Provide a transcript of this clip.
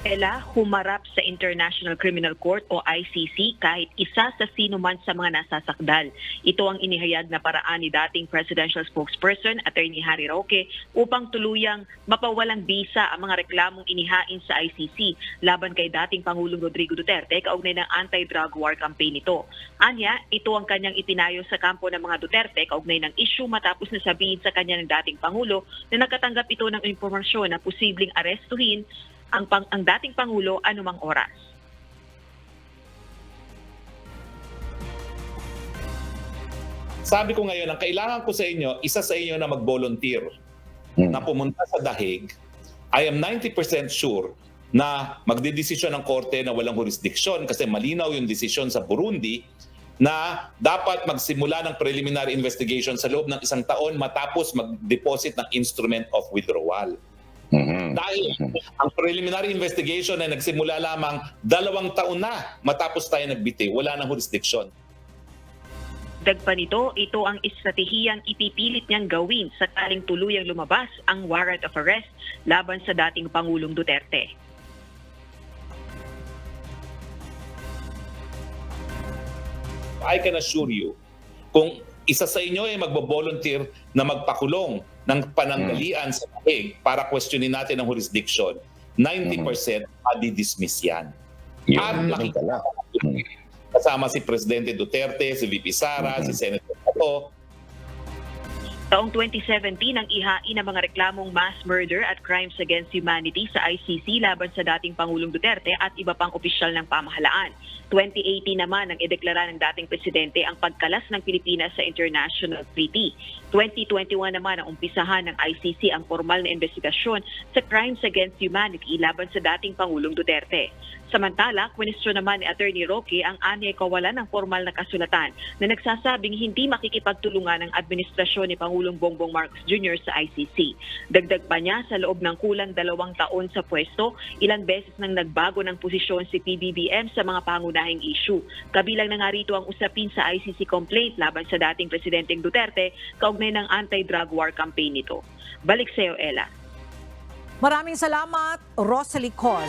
Ela humarap sa International Criminal Court o ICC kahit isa sa sino man sa mga nasasakdal. Ito ang inihayag na paraan ni dating presidential spokesperson Attorney Harry Roque upang tuluyang mapawalang bisa ang mga reklamong inihain sa ICC laban kay dating Pangulong Rodrigo Duterte kaugnay ng anti-drug war campaign nito. Anya, ito ang kanyang ipinayo sa kampo ng mga Duterte kaugnay ng issue matapos na sabihin sa kanya ng dating Pangulo na nagkatanggap ito ng impormasyon na posibleng arestuhin ang dating Pangulo anumang oras. Sabi ko ngayon, ang kailangan ko sa inyo, isa sa inyo na mag-volunteer na pumunta sa dahig. I am 90% sure na magdedesisyon ng korte na walang jurisdiction kasi malinaw yung desisyon sa Burundi na dapat magsimula ng preliminary investigation sa loob ng 1 taon matapos mag-deposit ng instrument of withdrawal. Dahil ang preliminary investigation ay nagsimula lamang 2 taon na matapos tayo nagbitiw, wala nang jurisdiction. Dagpa nito, ito ang estratehiyang ipipilit niyang gawin sakaling tuluyang lumabas ang warrant of arrest laban sa dating Pangulong Duterte. I can assure you, kung isa sa inyo ay magbo-volunteer na magpakulong ng panandalian sa dahig para questionin natin ang jurisdiction, 90% adi-dismiss yan. At makikita kasama si Presidente Duterte, si VP Sara, si Senator Pato. Taong 2017 ang ihain ng mga reklamong mass murder at crimes against humanity sa ICC laban sa dating Pangulong Duterte at iba pang opisyal ng pamahalaan. 2018 naman ang ideklara ng dating presidente ang pagkalas ng Pilipinas sa international treaty. 2021 naman ang umpisahan ng ICC ang formal na investigasyon sa crimes against humanity laban sa dating Pangulong Duterte. Samantala, kwenestyon naman ni Attorney Roque ang anyay kawalan ng formal na kasulatan na nagsasabing hindi makikipagtulungan ng administrasyon ni Pangulong Bongbong Marcos Jr. sa ICC. Dagdag pa niya, sa loob ng kulang 2 taon sa pwesto, ilang beses nang nagbago ng posisyon si PBBM sa mga pangunahing issue. Kabilang na nga rito ang usapin sa ICC complaint laban sa dating Presidenteng Duterte kaugnay ng anti-drug war campaign nito. Balik sa iyo, Ella. Maraming salamat, Rosalie Coz.